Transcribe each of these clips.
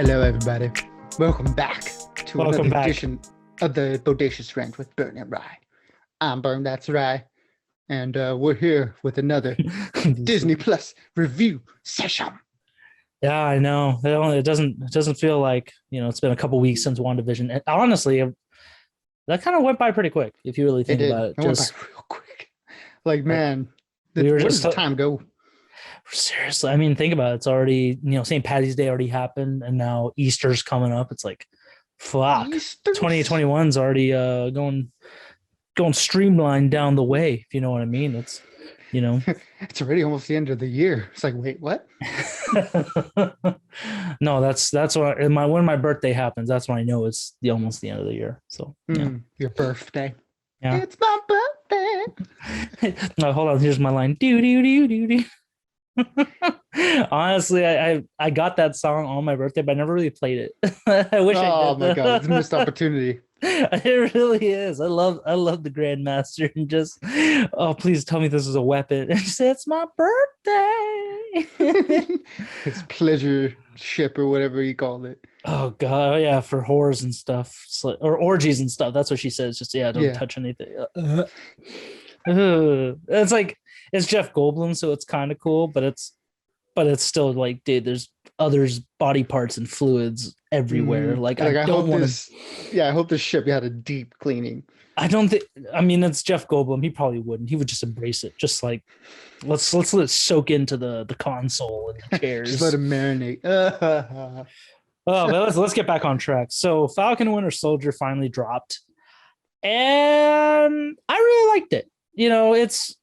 Hello, everybody. Welcome back to Welcome another back. edition of the Bodacious Rant with Burn and Rye. I'm Burn, that's Rye, and we're here with another Disney Plus review session. Yeah, I know. It doesn't feel like, it's been a couple weeks since WandaVision. And honestly, that kind of went by pretty quick if you really It think did. about It it. went by Just real quick. Like, like man, we were where does just the time go? seriously, I mean, think about it. It's already, St. Patty's Day already happened and now Easter's coming up. It's like fuck. Easter's? 2021's already going streamlined down the way, if you know what I mean. It's you know It's already almost the end of the year. It's like, wait, what? No, that's what when my birthday happens, that's when I know it's almost the end of the year. So yeah. Your birthday. Yeah. It's my birthday. No, hold on, here's my line. Do do do do do. Honestly, I got that song on my birthday, but I never really played it. I wish I Oh did. my God, it's a missed opportunity. It really is. I love the Grandmaster and just please tell me this is a weapon. And say it's my birthday. His pleasure ship or whatever you call it. Oh god, yeah, for whores and stuff, or orgies and stuff. That's what she says. Just don't Yeah. touch anything. It's like it's Jeff Goldblum, so it's kind of cool, but it's still like, dude, there's others body parts and fluids everywhere. Like I don't want to. Yeah, I hope this ship had a deep cleaning. I don't think. I mean, it's Jeff Goldblum. He probably wouldn't. He would just embrace it. Just like let's let it soak into the console and the chairs. Just let him marinate. Oh, but let's get back on track. So Falcon and Winter Soldier finally dropped, and I really liked it. It's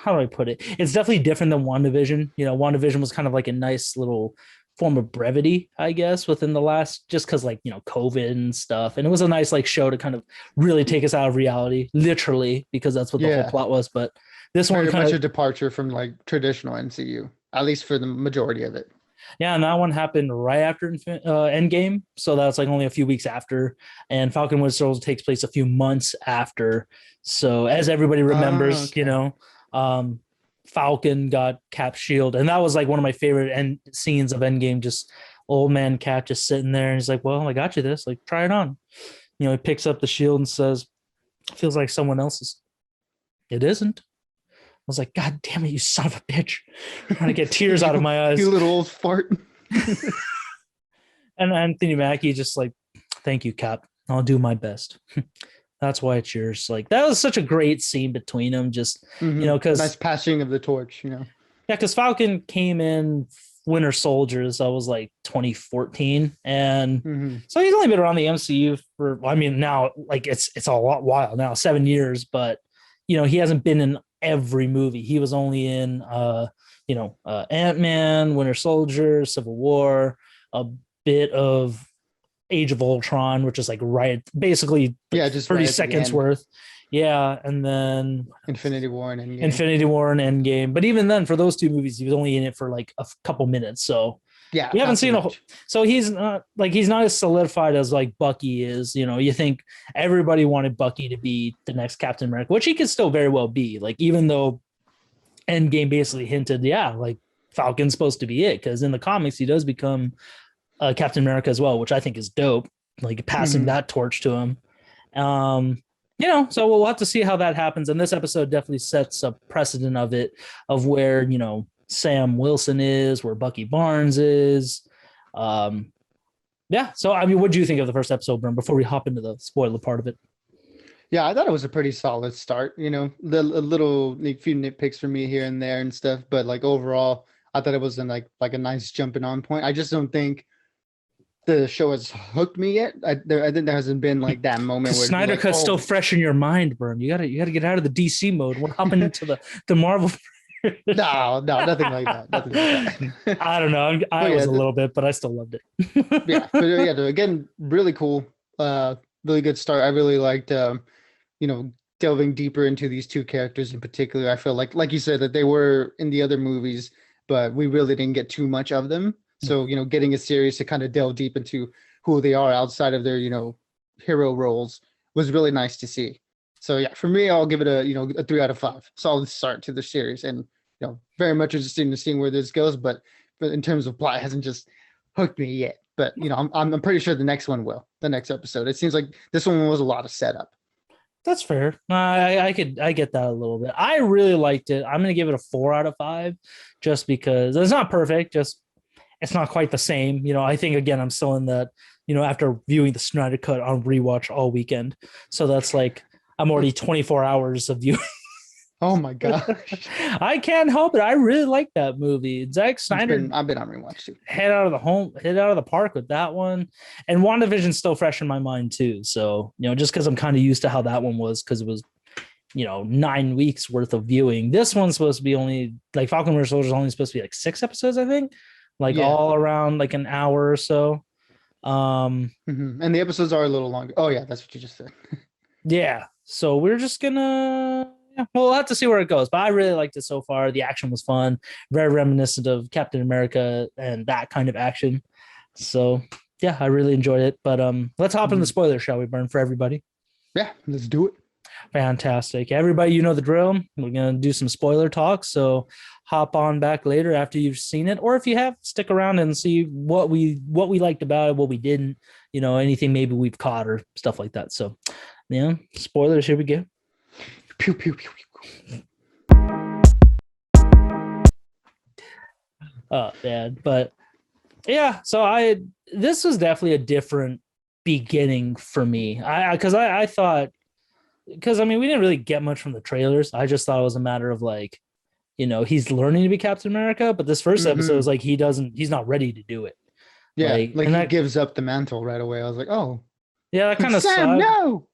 how do I put it? It's definitely different than WandaVision. WandaVision was kind of like a nice little form of brevity, I guess, within the last, just because like, COVID and stuff. And it was a nice like show to kind of really take us out of reality, literally, because that's what the whole plot was. But this one very much a departure from like traditional MCU, at least for the majority of it. Yeah, and that one happened right after Endgame, so that's like only a few weeks after. And Falcon Winter Soldier takes place a few months after. So as everybody remembers, okay. Falcon got Cap's shield, and that was like one of my favorite end scenes of Endgame. Just old man Cap just sitting there, and he's like, "Well, I got you this. Like, try it on." He picks up the shield and says, "Feels like someone else's." It isn't. I was like, God damn it, you son of a bitch. I'm trying to get tears out of my eyes. You little old fart. And Anthony Mackie just like, thank you, Cap. I'll do my best. That's why it's yours. Like, that was such a great scene between them. Just, because nice passing of the torch, Yeah, because Falcon came in Winter Soldier, so I was like 2014. And so he's only been around the MCU for, now, like, it's a while now, 7 years, but, he hasn't been in every movie. He was only in Ant-Man, Winter Soldier, Civil War, a bit of Age of Ultron, which is like basically just 30 seconds worth. Yeah, and then Infinity War and Endgame. But even then, for those two movies, he was only in it for like a couple minutes. So yeah, we haven't seen a whole. So he's not as solidified as like Bucky is. You think everybody wanted Bucky to be the next Captain America, which he could still very well be. Like, even though Endgame basically hinted, like Falcon's supposed to be it, because in the comics he does become Captain America as well, which I think is dope. Like passing that torch to him. So we'll have to see how that happens. And this episode definitely sets a precedent of where Sam Wilson is, where Bucky Barnes is. So what do you think of the first episode, Brum, before we hop into the spoiler part of it? Yeah, I thought it was a pretty solid start. A little few nitpicks for me here and there and stuff, but like overall, I thought it was like a nice jumping on point. I just don't think the show has hooked me yet. I think there hasn't been like that moment where Snyder Cut's still fresh in your mind, Brum. You gotta get out of the DC mode. What happened into the Marvel? No, nothing like that. Nothing like that. I don't know. I was a little bit, but I still loved it. Again, really cool. Really good start. I really liked, delving deeper into these two characters in particular. I feel like you said, that they were in the other movies, but we really didn't get too much of them. So, getting a series to kind of delve deep into who they are outside of their, hero roles was really nice to see. So yeah, for me, I'll give it a 3 out of 5. Solid start to the series, and very much interested in seeing where this goes. But in terms of plot, it hasn't just hooked me yet. But I'm pretty sure the next one will. The next episode. It seems like this one was a lot of setup. That's fair. I get that a little bit. I really liked it. I'm gonna give it a 4 out of 5, just because it's not perfect. Just it's not quite the same. I think again I'm still in that. After viewing the Snyder Cut on rewatch all weekend, so that's like I'm already 24 hours of viewing. Oh my gosh. I can't help it. I really like that movie. Zack Snyder I've been on rewatch too. hit out of the park with that one. And WandaVision's still fresh in my mind too. So, just because I'm kind of used to how that one was, because it was, 9 weeks worth of viewing. This one's supposed to be only like Falcon Winter Soldier is only supposed to be like 6 episodes, I think. Like all around like an hour or so. And the episodes are a little longer. Oh yeah, that's what you just said. Yeah. So we're just gonna we'll have to see where it goes. But I really liked it so far. The action was fun, very reminiscent of Captain America and that kind of action. So yeah, I really enjoyed it. But let's hop into the spoilers, shall we, Burn, for everybody? Yeah, let's do it. Fantastic. Everybody, you know the drill. We're gonna do some spoiler talk. So hop on back later after you've seen it, or if you have, stick around and see what we liked about it, what we didn't, anything maybe we've caught or stuff like that. So spoilers, here we go. Pew, pew, pew, pew. Oh man, but yeah, so this was definitely a different beginning for me. I thought, because I mean we didn't really get much from the trailers. I just thought it was a matter of like, he's learning to be Captain America, but this first episode is like he's not ready to do it. Yeah, like he gives up the mantle right away. I was like, oh yeah, that kind of sucks. No,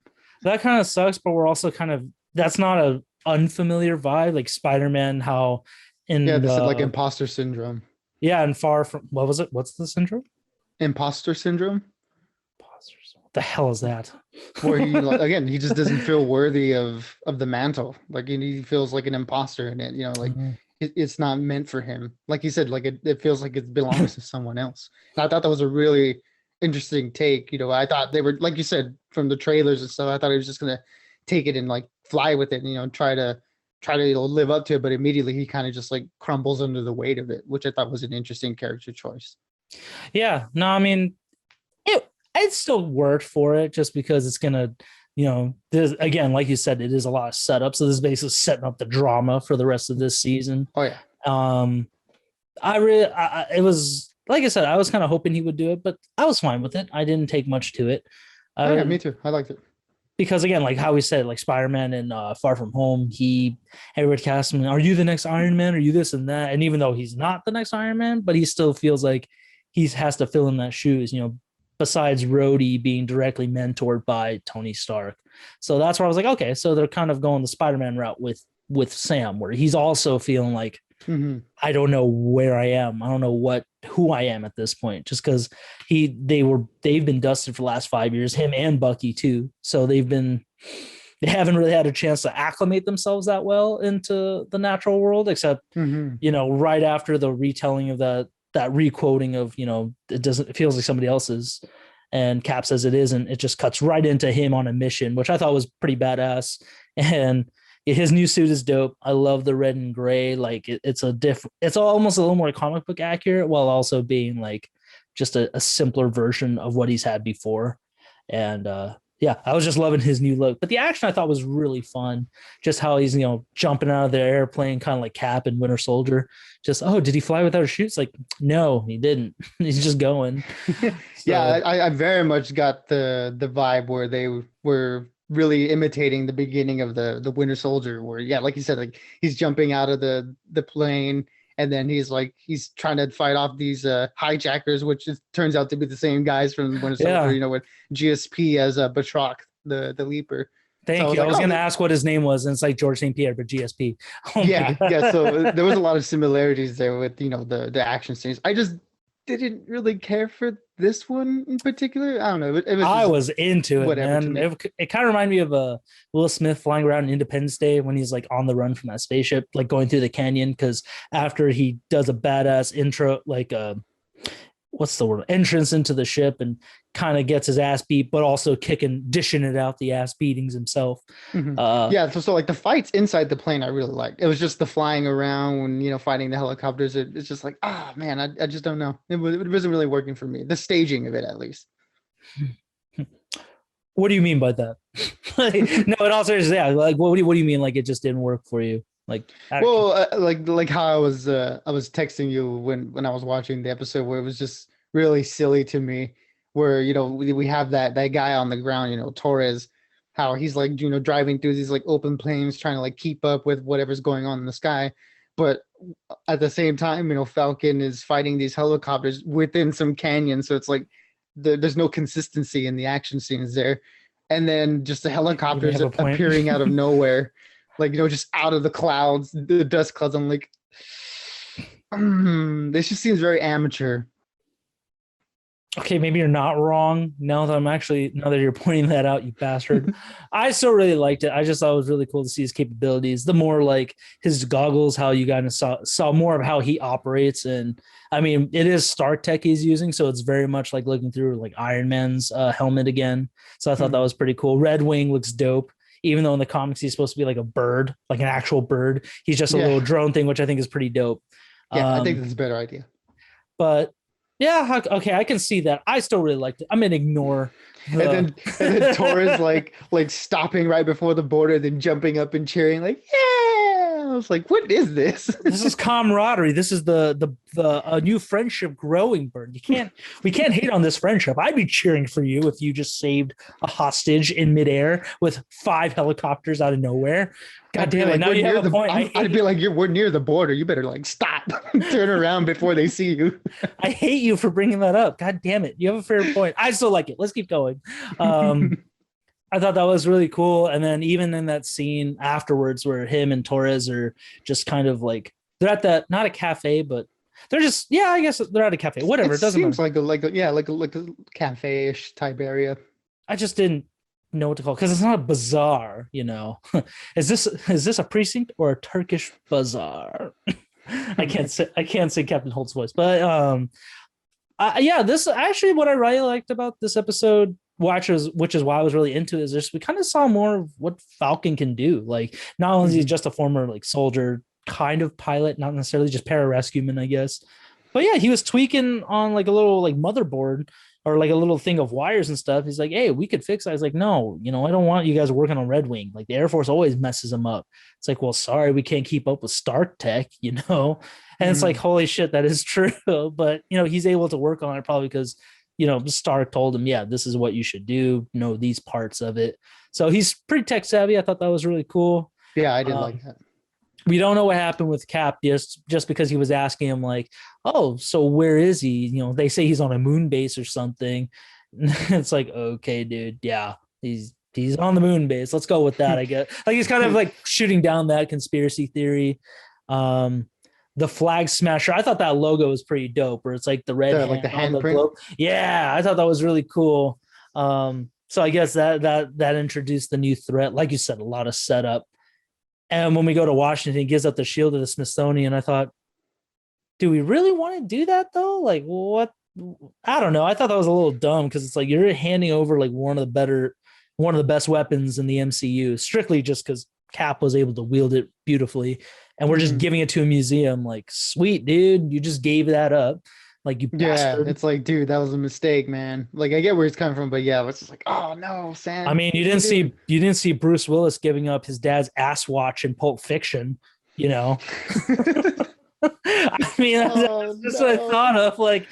that kind of sucks, but we're also kind of, that's not a unfamiliar vibe, like Spider-Man, how in this is like imposter syndrome. Yeah, and Far From, what was it? What's the syndrome? Imposter syndrome. What the hell is that? Where he again, he just doesn't feel worthy of the mantle. Like he feels like an imposter in it. Like it's not meant for him. Like you said, like it feels like it belongs to someone else. And I thought that was a really interesting take. I thought they were, like you said, from the trailers and stuff, I thought he was just gonna take it and like fly with it, and try to live up to it. But immediately he kind of just like crumbles under the weight of it, which I thought was an interesting character choice. Yeah, no, I mean, it still worked for it, just because it's gonna, this, again, like you said, it is a lot of setup. So this is basically setting up the drama for the rest of this season. Oh yeah. It was, like I said, I was kind of hoping he would do it, but I was fine with it. I didn't take much to it. Yeah, me too. I liked it. Because again, like how we said, like Spider-Man and Far From Home, everybody cast him, are you the next Iron Man? Are you this and that? And even though he's not the next Iron Man, but he still feels like he has to fill in that shoes, besides Rhodey being directly mentored by Tony Stark. So that's where I was like, okay, so they're kind of going the Spider-Man route with Sam, where he's also feeling like, I don't know where I am. I don't know who I am at this point, just because they've been dusted for the last 5 years, him and Bucky too. So they haven't really had a chance to acclimate themselves that well into the natural world, except, right after the retelling of that re-quoting of, it feels like somebody else's, and Cap says it isn't. It just cuts right into him on a mission, which I thought was pretty badass. And his new suit is dope. I love the red and gray. Like it's almost a little more comic book accurate, while also being like just a simpler version of what he's had before. And yeah, I was just loving his new look. But the action I thought was really fun. Just how he's, jumping out of the airplane, kind of like Cap and Winter Soldier. Just, oh, did he fly without a chute? Like, no, he didn't. He's just going. Yeah, I very much got the vibe where they were really imitating the beginning of the Winter Soldier, where, yeah, like you said, like he's jumping out of the plane, and then he's trying to fight off these hijackers, which turns out to be the same guys from Winter Soldier, with GSP as Batroc, the leaper. Thank you. I was going to ask what his name was, and it's like George St. Pierre, but GSP. Yeah. So there was a lot of similarities there with the action scenes. I just didn't really care for this one in particular. I don't know. I was into it, man. It kind of reminded me of Will Smith flying around Independence Day when he's like on the run from that spaceship, like going through the canyon. Because after he does a badass intro, like what's the word, entrance into the ship and kind of gets his ass beat, but also dishing it out the ass beatings himself. Hmm. Uh, Yeah, so like the fights inside the plane, I really liked. It was just the flying around when fighting the helicopters. It's just like, ah, man, I just don't know. It wasn't really working for me. The staging of it, at least. what do you mean by that? Like, no, in all seriousness, yeah. Like, what do you mean? Like, it just didn't work for you? Like, Well, like how I was texting you when I was watching the episode where it was just really silly to me, where we have that guy on the ground, Torres, how he's like driving through these like open plains trying to like keep up with whatever's going on in the sky, but at the same time, Falcon is fighting these helicopters within some canyon, so it's like there's no consistency in the action scenes there, and then just the you may helicopters have a point. appearing out of nowhere, like just out of the clouds, the dust clouds. I'm like, this just seems very amateur. Okay, maybe you're not wrong. Now that you're pointing that out, you bastard. I still really liked it. I just thought it was really cool to see his capabilities. The more like his goggles, how you kind of saw more of how he operates. And I mean, it is Star Tech he's using, so it's very much like looking through like Iron Man's helmet again. So I thought that was pretty cool. Red Wing looks dope. Even though in the comics he's supposed to be like a bird, like an actual bird, he's just a little drone thing, which I think is pretty dope. Yeah, I think that's a better idea. But yeah, okay, I can see that. I still really liked it. I'm gonna ignore. And then Torres like stopping right before the border, then jumping up and cheering like, yeah. I was like, what is this? This is camaraderie. This is the a new friendship growing, Bird. We can't hate on this friendship. I'd be cheering for you if you just saved a hostage in midair with 5 helicopters out of nowhere. God damn it! Like, now you have a point. I'd be like, we're near the border. You better like stop, turn around before they see you. I hate you for bringing that up. God damn it! You have a fair point. I still like it. Let's keep going. I thought that was really cool. And then even in that scene afterwards where him and Torres are just kind of like, they're at that, not a cafe, but they're just, yeah, I guess they're at a cafe. Whatever. It doesn't seems matter. like a cafe-ish type area. I just didn't know what to call it because it's not a bazaar, Is this a precinct or a Turkish bazaar? I can't say Captain Holt's voice, but yeah, this actually what I really liked about this episode, which is why I was really into it, is just we kind of saw more of what Falcon can do. Like, not only is he just a former like soldier, kind of pilot, not necessarily just pararescueman, I guess. But yeah, he was tweaking on like a little like motherboard or like a little thing of wires and stuff. He's like, hey, we could fix that. I was like, no, I don't want you guys working on Red Wing. Like the Air Force always messes them up. It's like, well, sorry, we can't keep up with Star Tech, And it's like, holy shit, that is true. But he's able to work on it probably because Stark told him, yeah, this is what you should do, these parts of it. So he's pretty tech savvy. I thought that was really cool. Yeah, I did like that. We don't know what happened with Cap just because he was asking him like, oh, so where is he? They say he's on a moon base or something. It's like, okay, dude, yeah, he's on the moon base. Let's go with that, I guess. Like he's kind of like shooting down that conspiracy theory. The flag smasher, I thought that logo was pretty dope, where it's like the red like the handprint. Yeah, I thought that was really cool. So I guess that introduced the new threat. Like you said, a lot of setup. And when we go to Washington, he gives up the shield to the Smithsonian. I thought, do we really want to do that though? Like what? I don't know. I thought that was a little dumb because it's like you're handing over like one of the best weapons in the MCU strictly just because Cap was able to wield it beautifully, and we're just giving it to a museum. Like, sweet dude, you just gave that up. Like, you bastard. It's like, dude, that was a mistake, man. Like, I get where he's coming from, but yeah, it's just like, oh no, Sam. I mean, you didn't see Bruce Willis giving up his dad's ass watch in Pulp Fiction, I mean, that's just what I thought of. Like,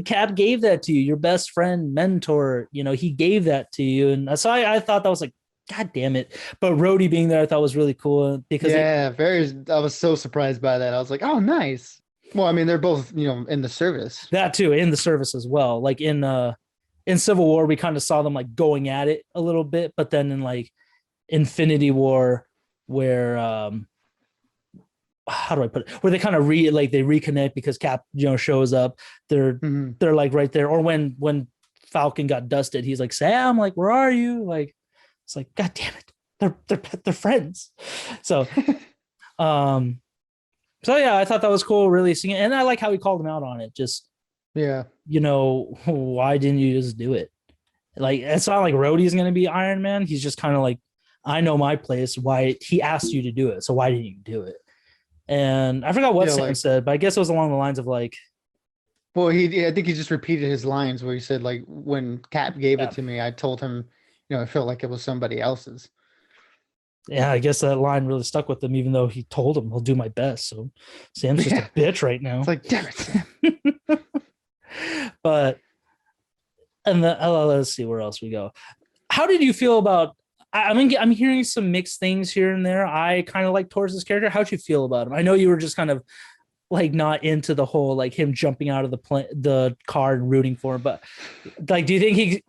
Cap gave that to you, your best friend, mentor. He gave that to you, and so I thought that was like, God damn it. But Rhodey being there, I thought was really cool because I was so surprised by that. I was like, oh, nice. Well, I mean, they're both, in the service. That too, in the service as well. Like in Civil War, we kind of saw them like going at it a little bit, but then in like Infinity War, where how do I put it? Where they kind of they reconnect because Cap, shows up. They're like right there. Or when Falcon got dusted, he's like, Sam, like, where are you? Like, it's like, God damn it, they're friends. So, so yeah, I thought that was cool, really seeing it, and I like how he called him out on it. Just Yeah. Why didn't you just do it? Like, it's not like Rhodey's going to be Iron Man. He's just kind of like, I know my place. Why he asked you to do it. So why didn't you do it? And I forgot what Yeah, Sam like, said, but I guess it was along the lines of like, well, I think he just repeated his lines where he said, like, when Cap gave it yeah, to me, I told him, I felt like it was somebody else's. yeah, I guess that line really stuck with him, even though he told him, I'll do my best. So Sam's just a Yeah. bitch right It's now. like, damn it, Sam. But, and let's see where else we go. How did you feel about, I'm hearing some mixed things here and there. I kind of like towards this character. How'd you feel about him? I know you were just kind of like not into the whole like him jumping out of the car and rooting for him, but like, do you think he,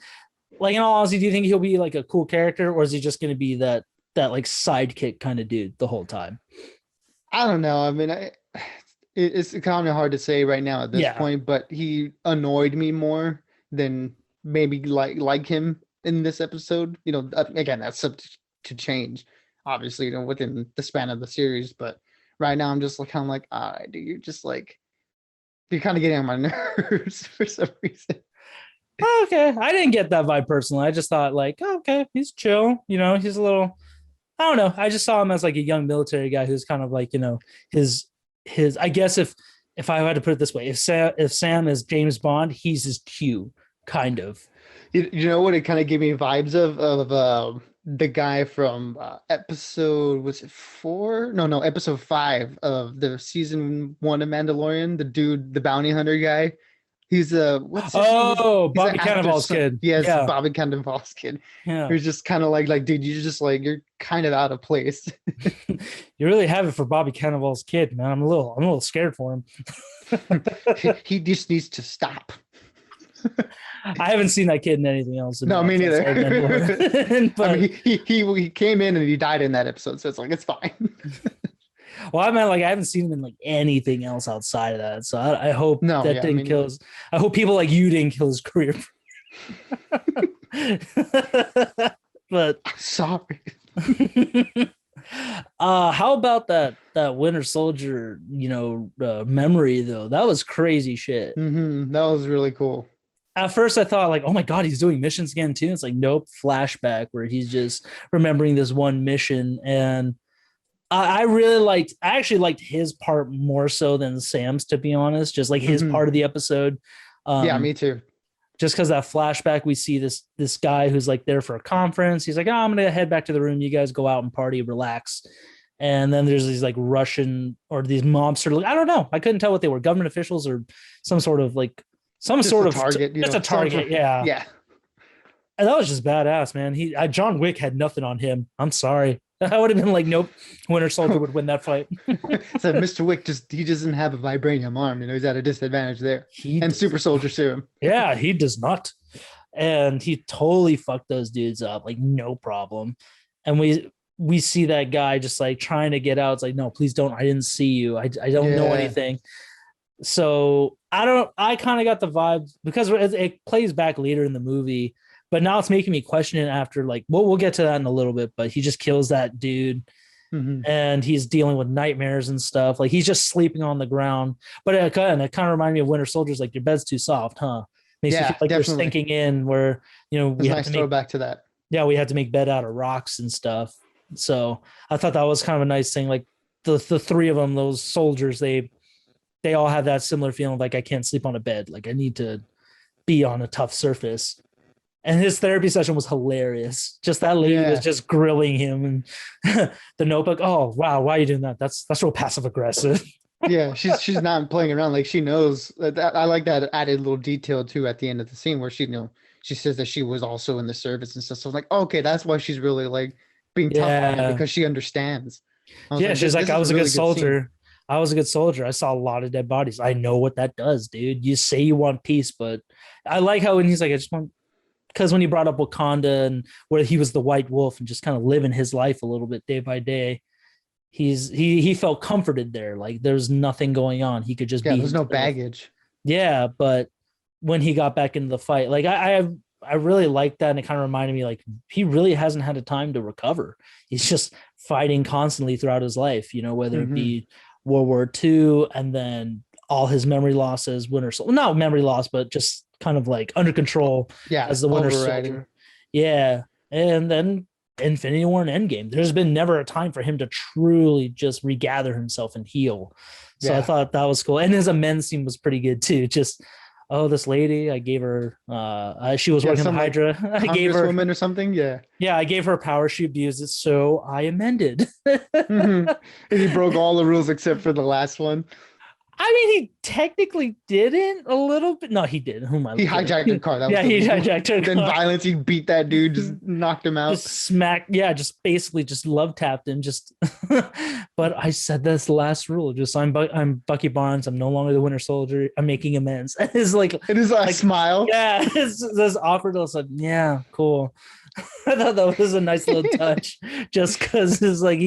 like, in all honesty, do you think he'll be like a cool character, or is he just going to be that like sidekick kind of dude the whole time? I don't know. I mean, it's kind of hard to say right now at this Yeah, point, but he annoyed me more than maybe like him in this episode. Again, that's subject to change, obviously, within the span of the series. But right now, I'm just like kind of like, all right, dude, you're kind of getting on my nerves for some reason. okay. I didn't get that vibe personally. I just thought like, oh, okay, he's chill. He's a little. I don't know. I just saw him as like a young military guy who's kind of like his his. I guess if I had to put it this way, if Sam is James Bond, he's his Q, kind of. You know what it kind of gave me vibes of the guy from episode, was it 4? No, episode 5 of the season 1 of Mandalorian, the dude, the bounty hunter guy. He's what's his name? Oh, He's an Bobby actor's Cannonball's son. kid. Yes, Yeah, Bobby Cannonball's kid. yeah. Who's just kind of like, dude, you're kind of out of place. You really have it for Bobby Cannonball's kid, man. I'm a little scared for him. He just needs to stop. I haven't seen that kid in anything else. No, me neither. But I mean, he came in and he died in that episode, so it's like it's fine. well, I meant like I haven't seen him in like anything else outside of that. So I hope No, that yeah, didn't kill his. I hope people like you didn't kill his career. But sorry. how about that Winter Soldier, memory though? That was crazy shit. That was really cool. At first I thought like, oh my god, he's doing missions again too. It's like, nope, flashback where he's just remembering this one mission. And I actually liked his part more so than Sam's, to be honest, just like his part of the episode. Yeah, me too. Just because that flashback, we see this guy who's like there for a conference. He's like, oh, I'm gonna head back to the room. You guys go out and party, relax. And then there's these like Russian or these mobsters. I don't know. I couldn't tell what they were, government officials or some sort of like Just a target. just a target. Yeah. Yeah. And that was just badass, man. John Wick had nothing on him. I'm sorry. I would have been like, nope, Winter Soldier would win that fight. So Mr. Wick he doesn't have a vibranium arm. He's at a disadvantage there. And Super Soldier Serum. Yeah, he does not. And he totally fucked those dudes up, like no problem. And we see that guy just like trying to get out. It's like, no, please don't. I didn't see you. I don't know anything. So I kind of got the vibe because it plays back later in the movie. But now it's making me question it after, like, well, we'll get to that in a little bit, but he just kills that dude and he's dealing with nightmares and stuff. Like he's just sleeping on the ground. But it kind of reminded me of Winter Soldier's, like, your bed's too soft, huh? Makes you feel like you're sinking in where, we have to make back to that. Yeah, we had to make bed out of rocks and stuff. So I thought that was kind of a nice thing. Like the three of them, those soldiers, they all have that similar feeling of like, I can't sleep on a bed. Like I need to be on a tough surface. And his therapy session was hilarious. Just that lady was just grilling him and the Notebook. Oh, wow. Why are you doing that? That's real passive aggressive. Yeah, she's not playing around. Like she knows that. I like that added little detail too at the end of the scene where she says that she was also in the service and stuff. So I was like, okay, that's why she's really like being tough on him, because she understands. She's like, I was a good soldier. I was a good soldier. I saw a lot of dead bodies. I know what that does, dude. You say you want peace, but I like how when he's like, I just want, because when he brought up Wakanda and where he was the White Wolf and just kind of living his life a little bit day by day, he felt comforted there. Like there's nothing going on. He could just be. There's no baggage. Yeah, but when he got back into the fight, like I really liked that, and it kind of reminded me like he really hasn't had a time to recover. He's just fighting constantly throughout his life. Whether it be World War II and then all his memory loss as Winter Soldier. Not memory loss, but just kind of like under control Yeah, as the Winter overriding. Soldier. Yeah. And then Infinity War and Endgame. There's been never a time for him to truly just regather himself and heal. So I Yeah. thought that was cool. And his amends scene was pretty good too. Just, oh, this lady, I gave her she was Yeah, working the some like Hydra. I gave her Congresswoman or something. Yeah. yeah, I gave her power, she abused it, so I amended. Hmm. And he broke all the rules except for the last one. I mean, he technically didn't a little bit. No, he did. Who am I He kidding? hijacked her car. That was Yeah, he illegal. hijacked her Then car. violence, he beat that dude, just knocked him out. Just smack. Yeah, just basically just love tapped him. Just, but I said that's the last rule. Just I'm Bucky Barnes. I'm no longer the Winter Soldier. I'm making amends. It's like It is a smile. yeah, it's this awkward. I was like, yeah, cool. I thought that was a nice little touch, just because it's like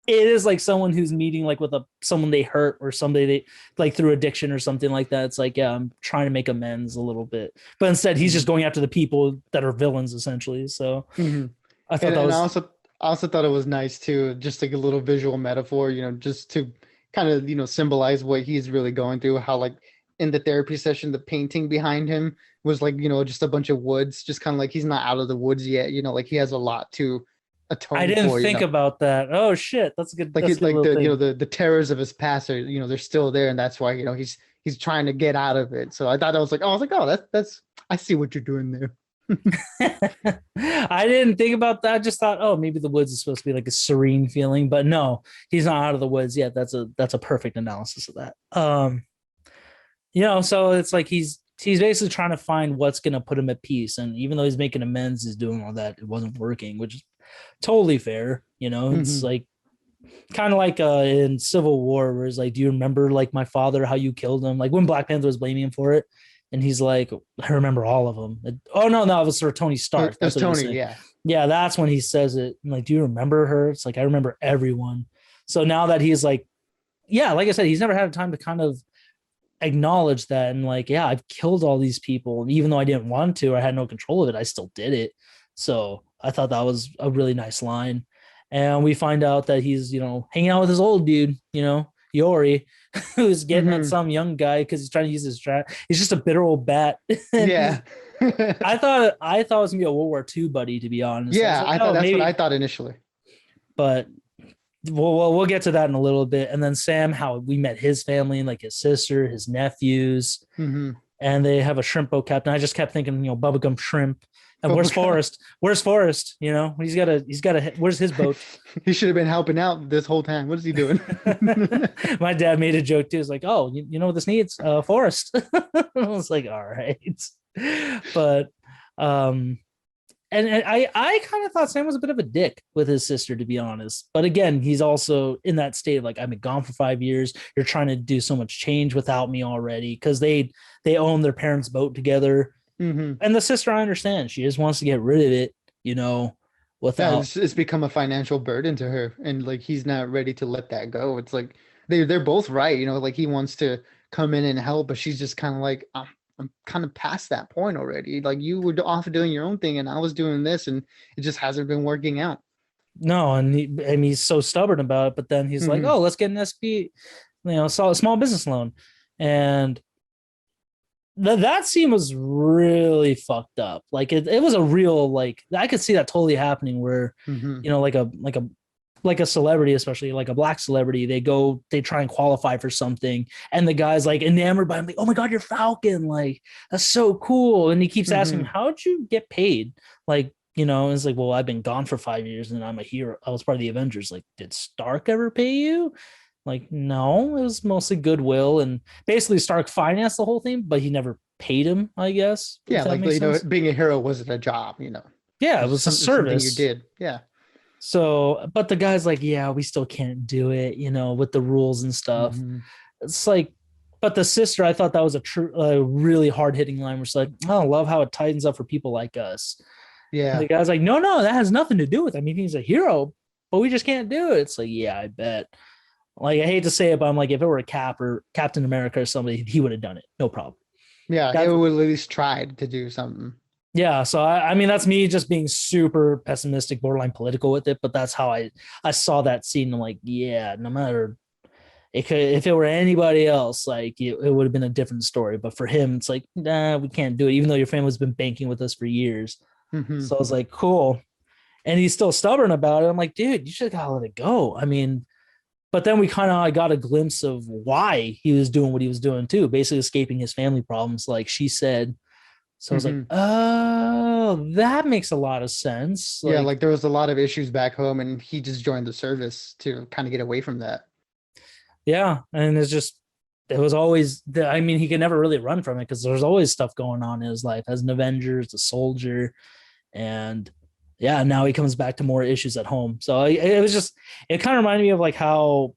it is like someone who's meeting like with someone they hurt or somebody they like through addiction or something like that. It's like, yeah, I'm trying to make amends a little bit, but instead he's just going after the people that are villains essentially. So Hmm. I thought And, that and was I also thought it was nice too, just like a little visual metaphor, just to kind of, symbolize what he's really going through, how like in the therapy session, the painting behind him was like, just a bunch of woods, just kind of like he's not out of the woods yet, like he has a lot to I atone didn't for, think about that. Oh shit, that's a good. like That's a it, good like little thing. the terrors of his past are, they're still there, and that's why, he's trying to get out of it. So I thought I was like, oh, that's I see what you're doing there. I didn't think about that. I just thought, oh, maybe the woods is supposed to be like a serene feeling, but no, he's not out of the woods yet. That's a perfect analysis of that. So it's like he's basically trying to find what's gonna put him at peace. And even though he's making amends, he's doing all that, it wasn't working, which is totally fair. It's Hmm. like kind of like in Civil War, where it's like, do you remember like my father, how you killed him? Like when Black Panther was blaming him for it, and he's like, I remember all of them. Oh no, it was for Tony It Stark. That's was what he was Tony, saying. yeah. Yeah, that's when he says it. I'm like, do you remember her? It's like I remember everyone. So now that he's like, yeah, like I said, he's never had time to kind of acknowledge that and like, yeah, I've killed all these people, and even though I didn't want to, I had no control of it, I still did it. So I thought that was a really nice line. And we find out that he's hanging out with his old dude, Yori, who's getting at Hmm. some young guy because he's trying to use his strat. He's just a bitter old bat. And Yeah. I thought it was gonna be a World War II buddy, to be honest. I was Yeah, like, I thought oh, that's what I maybe, thought initially. but we'll get to that in a little bit. And then Sam, how we met his family and like his sister, his nephews, Hmm. and they have a shrimp boat captain. I just kept thinking, bubblegum shrimp. And where's Bubblegum. Forrest? Where's Forrest? He's got a. Where's his boat? He should have been helping out this whole time. What is he doing? My dad made a joke too. It's like, oh, you know what this needs? Forrest. I was like, all right, but and I kind of thought Sam was a bit of a dick with his sister, to be honest. But again, he's also in that state of like, I've been gone for 5 years. You're trying to do so much change without me already, because they own their parents' boat together. Hmm. And the sister, I understand, she just wants to get rid of it, Yeah, without. it's become a financial burden to her, and like he's not ready to let that go. It's like they're both right, like he wants to come in and help, but she's just kind of like, I'm kind of past that point already. Like you were off doing your own thing, and I was doing this, and it just hasn't been working out. No, and he's so stubborn about it. But then he's like, Hmm. oh, let's get an SB, small business loan. And that scene was really fucked up. Like it was a real, like, I could see that totally happening where, Hmm. like a celebrity, especially like a black celebrity, they try and qualify for something, and the guy's like enamored by him, like, oh my god, you're Falcon, like that's so cool. And he keeps asking him, Hmm. how'd you get paid? Like, it's like, well, I've been gone for 5 years and I'm a hero. I was part of the Avengers. Like, did Stark ever pay you? Like, no, it was mostly goodwill, and basically Stark financed the whole thing, but he never paid him, I guess, if Yeah, that like makes sense. being a hero wasn't a job. Yeah, it It's was a something you service. did. Yeah. So, but the guy's like, yeah, we still can't do it, with the rules and stuff. Hmm. It's like, but the sister, I thought that was a really hard hitting line where she's like, oh, I love how it tightens up for people like us. And Yeah. the guy's like, no, that has nothing to do with it. I mean, he's a hero, but we just can't do it. It's like, yeah, I bet. Like, I hate to say it, but I'm like, if it were a Cap or Captain America or somebody, he would have done it. No problem. Yeah, he That's, would at least tried to do something. yeah. So, I mean, that's me just being super pessimistic, borderline political with it. But that's how I saw that scene. I'm like, yeah, no matter. It could, if it were anybody else, like it would have been a different story. But for him, it's like, nah, we can't do it, even though your family's been banking with us for years. Hmm. So I was like, cool. And he's still stubborn about it. I'm like, dude, you should gotta let it go. I mean, but then we kind of got a glimpse of why he was doing what he was doing too, basically escaping his family problems, like she said. So I was like, Hmm. oh, that makes a lot of sense. Yeah, Like, like there was a lot of issues back home, and he just joined the service to kind of get away from that. yeah. And it's just, it was always, I mean, he could never really run from it because there's always stuff going on in his life as an Avenger, as a soldier. And yeah, now he comes back to more issues at home. So it was just, it kind of reminded me of like how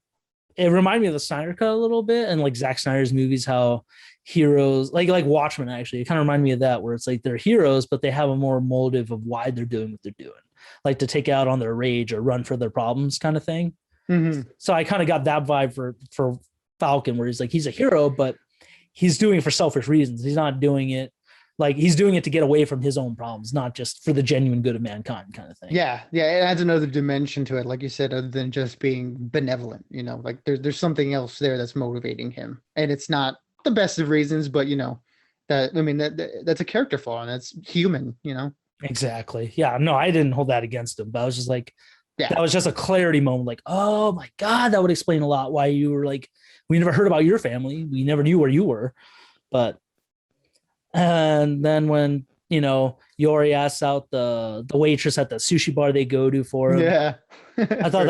it reminded me of the Snyder Cut a little bit and like Zack Snyder's movies, how heroes like Watchmen actually, it kind of reminded me of that, where it's like they're heroes, but they have a more motive of why they're doing what they're doing, like to take out on their rage or run for their problems kind of thing. Hmm. So I kind of got that vibe for Falcon, where he's like he's a hero, but he's doing it for selfish reasons. He's not doing it like he's doing it to get away from his own problems, not just for the genuine good of mankind kind of thing. Yeah, yeah, it adds another dimension to it, like you said, other than just being benevolent. Like there's something else there that's motivating him, and it's not the best of reasons, but that I mean that's a character flaw, and that's human. Exactly. Yeah. No, I didn't hold that against him, but I was just like, Yeah. that was just a clarity moment. Like, oh my God, that would explain a lot why you were like, we never heard about your family. We never knew where you were. But, and then when, Yori asks out the waitress at the sushi bar they go to for him, Yeah. I thought For like,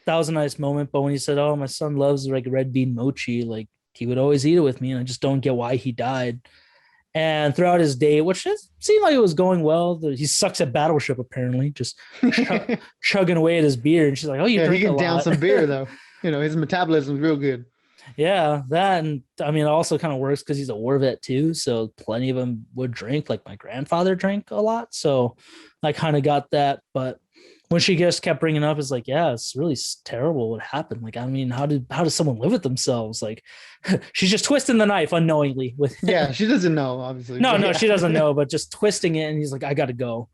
that was a nice moment. But when he said, oh, my son loves like red bean mochi, like he would always eat it with me. And I just don't get why he died. And throughout his day, which seemed like it was going well, he sucks at Battleship apparently, just chugging away at his beer. And she's like, "Oh, you yeah, he drink a can down lot." some beer though. His metabolism's real good. Yeah, that, and I mean, it also kind of works because he's a war vet too, so plenty of them would drink. Like my grandfather drank a lot, so I kind of got that. But when she just kept bringing up, it's like, yeah, it's really terrible what happened. Like, I mean, how does someone live with themselves? Like, she's just twisting the knife unknowingly with Yeah, she doesn't know, obviously, no, but no, yeah. she doesn't know, but just twisting it. And he's like, I got to go.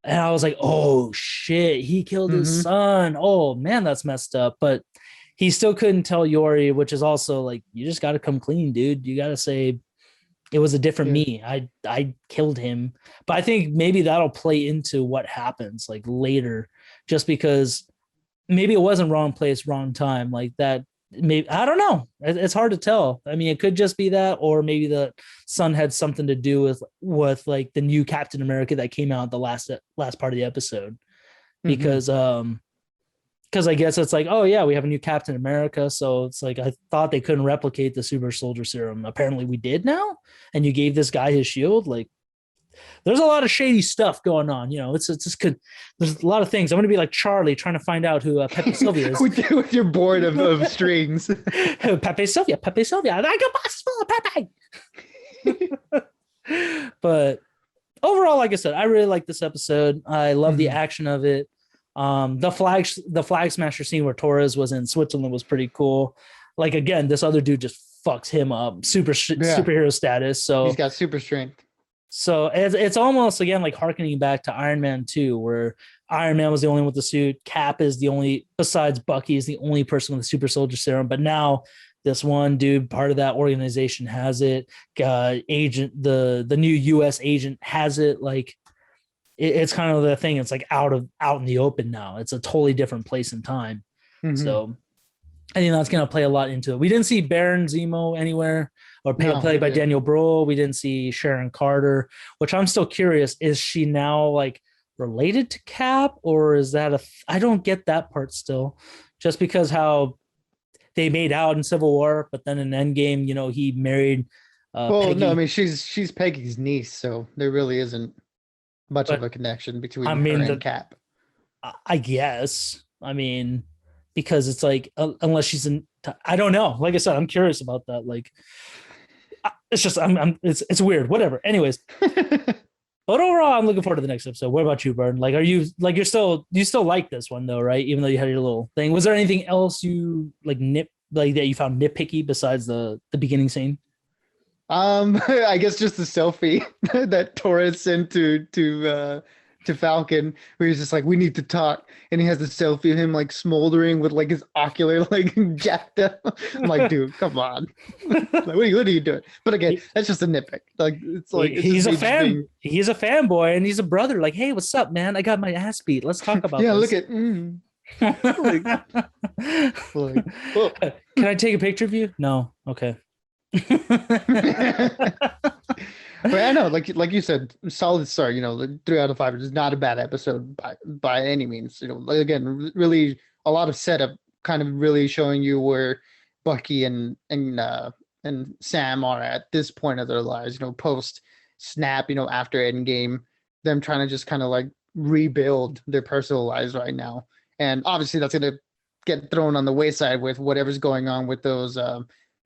And I was like, oh shit, he killed his Hmm. son. Oh man, that's messed up. But he still couldn't tell Yori, which is also like, you just got to come clean, dude. You got to say it was a different Yeah. me. I killed him. But I think maybe that'll play into what happens like later, just because maybe it wasn't wrong place, wrong time. Like that, maybe I don't know. It's hard to tell. I mean, it could just be that, or maybe the son had something to do with like the new Captain America that came out the last part of the episode. Hmm. Because I guess it's like, oh yeah, we have a new Captain America, so it's like I thought they couldn't replicate the super soldier serum. Apparently we did now, and you gave this guy his shield. Like there's a lot of shady stuff going on. It's just good. There's a lot of things. I'm gonna be like Charlie trying to find out who Pepe Sylvia is. With your board of strings. Pepe Sylvia, Pepe Sylvia. I got boxes full of Pepe. But overall, like I said, I really like this episode. I love the Hmm. action of it. The flag smasher scene where Torres was in Switzerland was pretty cool. Like again, this other dude just fucks him up, Yeah, superhero status. he's So got super strength. so it's almost again like harkening back to Iron Man 2, where Iron Man was the only one with the suit. Cap is the only, besides Bucky, is the only person with the super soldier serum. But now this one dude, part of that organization, has it. Agent, the new U.S. agent has it. Like it's kind of the thing. It's like out in the open now. It's a totally different place and time. Hmm. So I think that's going to play a lot into it. We didn't see Baron Zemo anywhere, or No, played we by didn't. Daniel Bruhl. We didn't see Sharon Carter, which I'm still curious. Is she now like related to Cap, or is that I don't get that part still, just because how they made out in Civil War, but then in Endgame, he married Well, no, I Peggy. mean she's Peggy's niece, so there really isn't much of But a connection I between her mean, and Cap. I guess, I mean, because it's like, unless she's in, I don't know. Like I said, I'm curious about that. Like, it's just, it's weird. Whatever. Anyways, but overall, I'm looking forward to the next episode. What about you, Burn? Like, are you like you still like this one though, right? Even though you had your little thing. Was there anything else you like that you found nitpicky besides the beginning scene? I guess just the selfie that Torres sent to to Falcon, where he's just like, "We need to talk," and he has the selfie of him like smoldering with like his ocular like jacked up. I'm like, dude, come on, like, what are you doing? But again, that's just a nitpick. Like, it's like it's He's just a me just fan. being, He's a fanboy, and he's a brother. Like, hey, what's up, man? I got my ass beat. Let's talk about yeah, look this. at, like, like, oh. Can I take a picture of you? No. Okay. But I know, like you said, solid start. You know, the 3 out of 5 is not a bad episode by any means. You know, like, again, really a lot of setup, kind of really showing you where Bucky and Sam are at this point of their lives. You know, post snap. You know, after Endgame, them trying to just kind of like rebuild their personal lives right now, and obviously that's gonna get thrown on the wayside with whatever's going on with those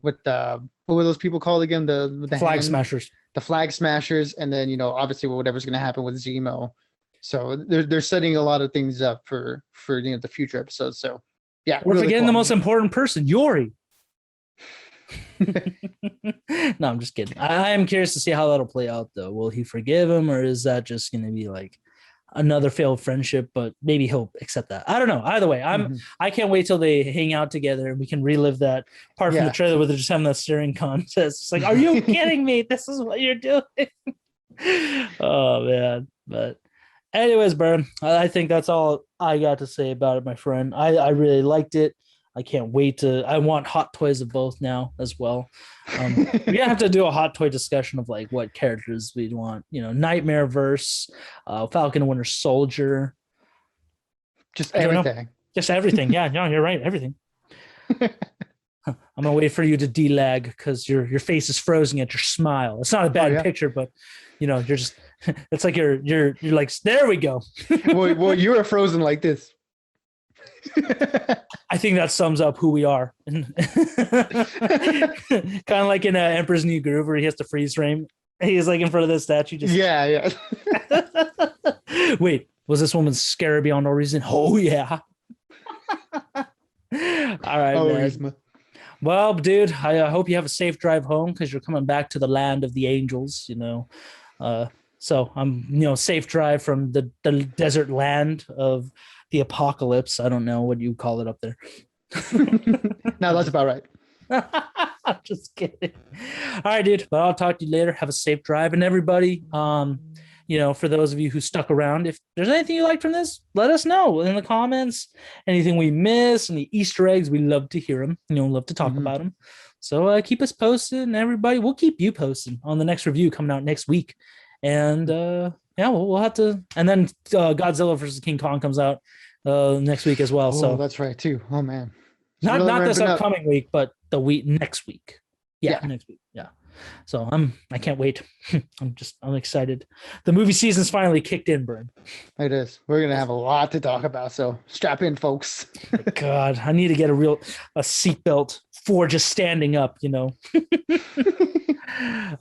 what were those people called again? The Flag hand, smashers. the flag smashers, and then obviously whatever's going to happen with Zemo. So they're setting a lot of things up for the future episodes. So yeah, We're really forgetting cool. the most important person, Yori. No, I'm just kidding. I am curious to see how that'll play out, though. Will he forgive him, or is that just going to be like another failed friendship? But maybe he'll accept that. I don't know. Either way, I can't wait till they hang out together and we can relive that part from the trailer where they're just having that staring contest. It's like, are you kidding me? This is what you're doing. Oh man. But anyways, Bern, I think that's all I got to say about it, my friend. I really liked it. I can't wait to. I want hot toys of both now as well. We're gonna have to do a hot toy discussion of like what characters we'd want. Nightmare Verse, Falcon and Winter Soldier, just everything. Just everything. Yeah, no, you're right. Everything. I'm gonna wait for you to delag because your face is frozen at your smile. It's not a bad picture, but you're just. It's like you're like, there we go. well, you were frozen like this. I think that sums up who we are. Kind of like in Emperor's New Groove where he has to freeze frame. He's like in front of the statue. Just yeah. Wait, was this woman scary beyond no reason? Oh yeah. All right, man. Well, dude, I hope you have a safe drive home because you're coming back to the land of the angels. So I'm safe drive from the desert land of the apocalypse. I don't know what you call it up there. No, that's about right. I'm just kidding. All right, dude. But I'll talk to you later. Have a safe drive. And everybody, for those of you who stuck around, if there's anything you liked from this, let us know in the comments. Anything we missed, any Easter eggs, we love to hear them. Love to talk about them. So keep us posted, and everybody, we'll keep you posted on the next review coming out next week. And we'll have to. And then Godzilla versus King Kong comes out next week as well. So that's right too. Oh man, not this upcoming week, but the week next week. Yeah, next week. Yeah. So I can't wait. I'm excited. The movie season's finally kicked in, Bern. It is. We're gonna have a lot to talk about. So strap in, folks. God, I need to get a seatbelt for just standing up.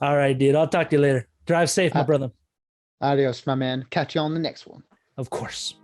All right, dude. I'll talk to you later. Drive safe, my brother. Adios, my man. Catch you on the next one. Of course.